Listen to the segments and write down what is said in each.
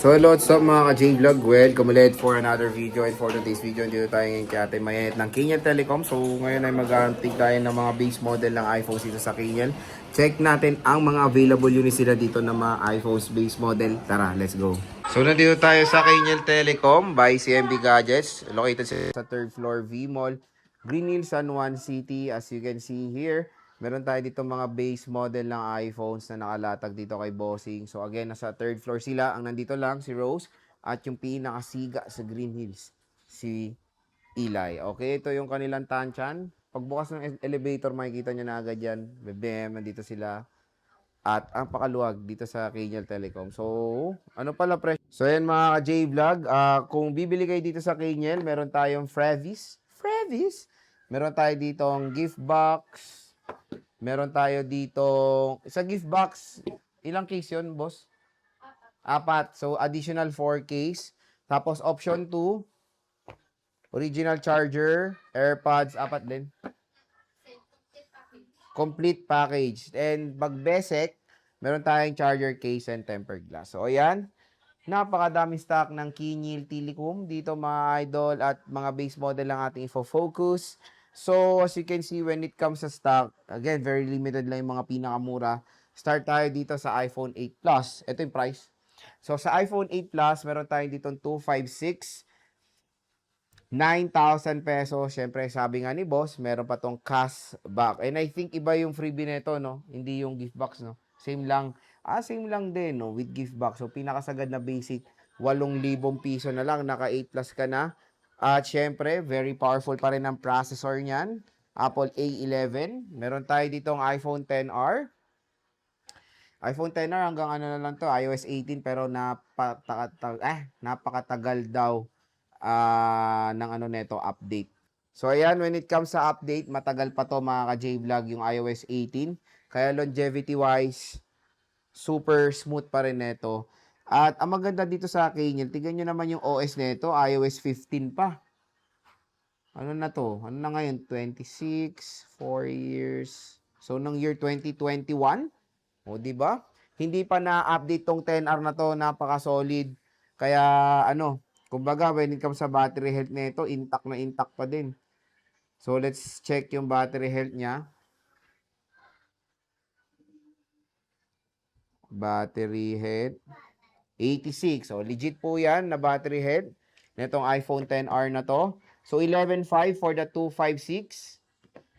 So hello, what's up mga ka-J-Vlog? Welcome ulit for another video, and for today's video, dito tayo ngayon kay Ate Mayet ng Kinyel Telecom. So ngayon ay mag-unpick tayo ng mga base model ng iPhones dito sa Kinyel. Check natin ang mga available units sila dito ng mga iPhones base model. Tara, let's go! So nandito tayo sa Kinyel Telecom by CMB Gadgets. Located sa third floor V Mall, Green Hills, San Juan City. As you can see here, meron tayo dito mga base model ng iPhones na nakalatag dito kay Bossing. So again, nasa third floor sila. Ang nandito lang si Rose at yung pinakasiga sa Green Hills, si Eli. Okay, ito yung kanilang tansyan. Pagbukas ng elevator, makikita nyo na agad yan. BBM, nandito sila. At ang pakaluwag dito sa Kinyel Telecom. So, ano pala presyo? So, yan mga ka-J-Vlog. Kung bibili kayo dito sa Kinyel, meron tayong Frevis. Meron tayo ditong gift box. Meron tayo dito, sa gift box, ilang case yun, boss? Apat. So, additional 4 case. Tapos, option 2, original charger, AirPods, apat din. Complete package. And pag Besek, meron tayong charger case and tempered glass. So, ayan. Napakadami stock ng Kinyel Telecom dito mga idol at mga base model lang ating info-focus. So, as you can see, when it comes sa stock, again, very limited lang yung mga pinakamura. Start tayo dito sa iPhone 8 Plus. Ito yung price. So, sa iPhone 8 Plus, meron tayo dito 256, 9,000 pesos. Siyempre, sabi nga ni boss, meron pa tong cash back. And I think iba yung freebie nito, no? Hindi yung gift box, no? Same lang. Same lang din, no? With gift box. So, pinakasagad na basic, 8,000 piso na lang. Naka 8 plus ka na. At syempre, very powerful pa rin ang processor niyan. Apple A11. Meron tayo ditong iPhone XR. iPhone XR hanggang ano na lang to, iOS 18 pero napakatagal daw ng ano neto update. So ayan, when it comes sa update, matagal pa to mga ka-J-Vlog yung iOS 18. Kaya longevity wise, super smooth pa rin neto. At ang maganda dito sa akin, tingnan nyo naman yung OS neto, iOS 15 pa. Ano na to? Ano na ngayon? 26, 4 years. So, nung year 2021, o, di ba? Hindi pa na-update tong 10R na to, napaka-solid. Kaya, ano, kumbaga, when it comes sa battery health nito, intact na intact pa din. So, let's check yung battery health niya. Battery health. 86. So, legit po yan na battery health nitong iPhone XR na to. So, 11.5 for the 256.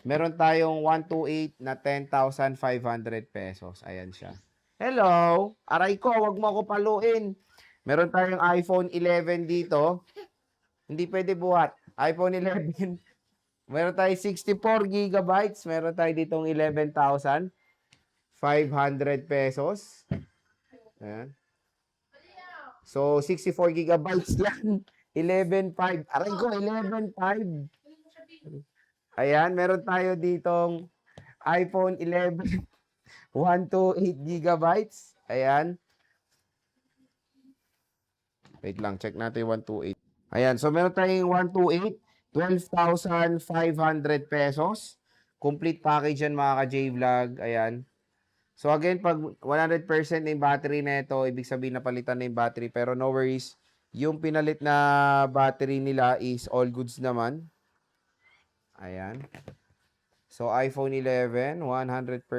Meron tayong 128 na 10,500 pesos. Ayan siya. Hello! Aray ko, wag mo ako paluin. Meron tayong iPhone 11 dito. Hindi pwede buhat. iPhone 11. Meron tayong 64 gigabytes. Meron tayo ditong 11,500 pesos. Ayan. So, 64 gigabytes lang. 11.5. Aray ko, 11.5. Ayan, meron tayo ditong iPhone 11. 128 gigabytes. Ayan. Wait lang, check natin yung 128. Ayan, so meron tayong 128, 12,500 pesos. Complete package yan mga ka-J-Vlog. Ayan. So again, pag 100% na yung battery na ito, ibig sabihin napalitan na yung battery. Pero no worries, yung pinalit na battery nila is all goods naman. Ayan. So iPhone 11, 100%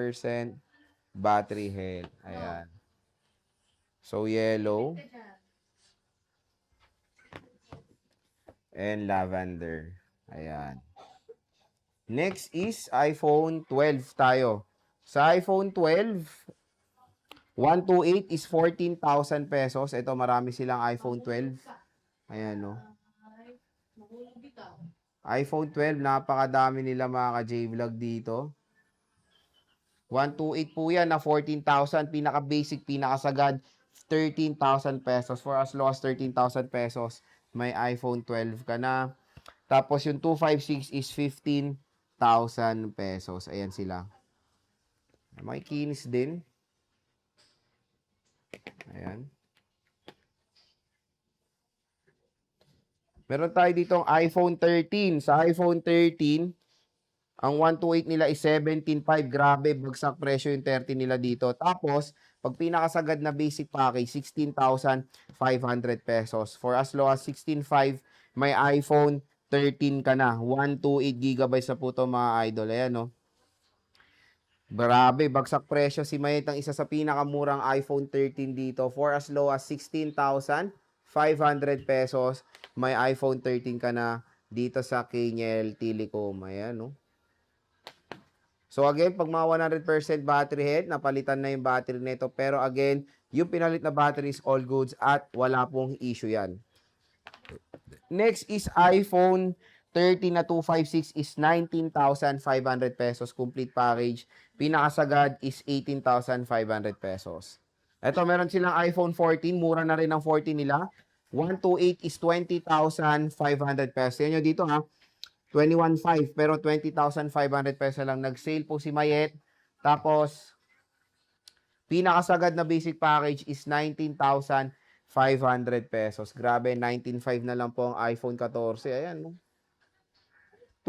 battery health. Ayan. So yellow and lavender. Ayan. Next is iPhone 12 tayo. Sa iPhone 12, 128 is 14,000 pesos. Ito, marami silang iPhone 12. Ayan, no. iPhone 12, napakadami nila mga ka-J-Vlog dito. 128 po yan na 14,000. Pinaka-basic, pinakasagad, 13,000 pesos. For as low as 13,000 pesos, may iPhone 12 ka na. Tapos yung 256 is 15,000 pesos. Ayan sila. May kinis din. Ayan. Meron tayo ditong iPhone 13. Sa iPhone 13, Ang 128 nila is 17.5. Grabe, bagsak presyo yung 30 nila dito. Tapos, pag pinakasagad na basic package, 16,500 pesos. For as low as 16.5, may iPhone 13 ka na. 128 gigabytes na po to mga idol. Ayan, no? Grabe, bagsak presyo. Si Mayet ang isa sa pinakamurang iPhone 13 dito. For as low as 16,500 pesos, may iPhone 13 ka na dito sa Kenyel Telecom. Ayan, no? So again, pag mga 100% battery health, napalitan na yung battery nito. Pero again, yung pinalit na battery is all goods at wala pong issue yan. Next is iPhone 13 na 256 is 19,500 pesos complete package. Pinakasagad is 18,500 pesos. Ito, meron silang iPhone 14. Mura na rin ang 14 nila. 128 is 20,500 pesos. Yan nyo dito ha. 21,500 pero 20,500 pesos lang. Nag-sale po si Mayet. Tapos, pinakasagad na basic package is 19,500 pesos. Grabe, 19,500 na lang po ang iPhone 14. Ayan, no?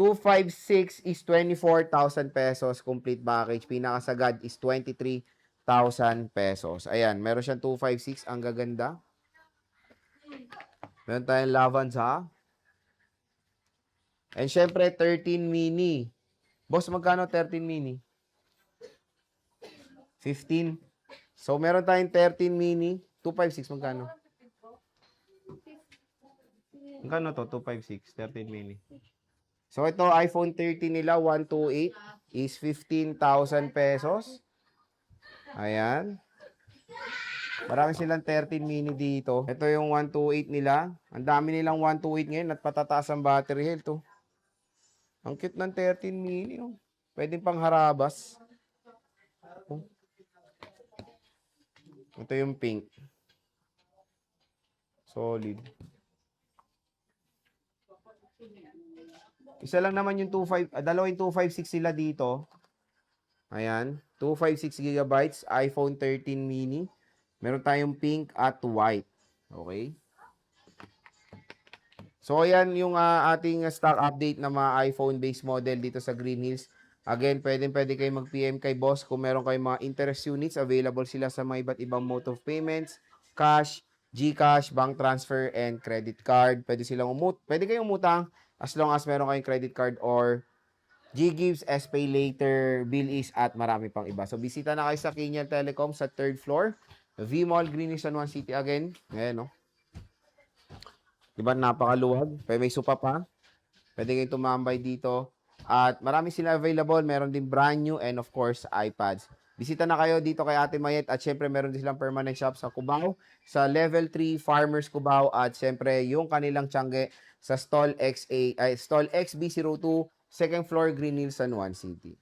256 is 24,000 pesos complete package. Pinakasagad is 23,000 pesos. Ayan, meron siyang 256. Ang gaganda. Meron tayong Lavanza. And syempre, 13 mini. Boss, magkano 13 mini? 15. So, meron tayong 13 mini. 256, magkano? Magkano to? 256, 13 mini. So, ito, iPhone 13 nila, 128 is 15,000 pesos. Ayan. Marami silang 13 mini dito. Ito yung 128 nila. Ang dami nilang 128 ngayon at patataas ang battery health. Oh. Ang cute ng 13 mini. Oh. Pwede pang harabas. Oh. Ito yung pink. Solid. Isa lang naman yung 25, dalawa yung 256 sila dito. Ayan. 256 gigabytes, iPhone 13 mini. Meron tayong pink at white. Okay. So, ayan yung ating stock update na mga iPhone-based model dito sa Green Hills. Again, pwede kayo mag-PM kay boss kung meron kayong mga interest units. Available sila sa mga iba't ibang mode of payments, cash, GCash, bank transfer, and credit card. Pwede kayong umutang as long as meron kayong credit card or GGives, SPay Later, Bilis, at marami pang iba. So, bisita na kayo sa Kenyel Telecom sa 3rd floor. V-Mall, Green Hills, San Juan City again. Ayan, no? Diba, napakaluwag. May supa pa. Pwede kayong tumambay dito. At marami sila available. Meron din brand new and of course, iPads. Bisita na kayo dito kay Ate Mayet. At syempre, meron din silang permanent shop sa Cubao, sa Level 3 Farmers Cubao. At syempre, yung kanilang tiyangge sa Stall XB02, 2nd floor, Green Hills, San Juan City.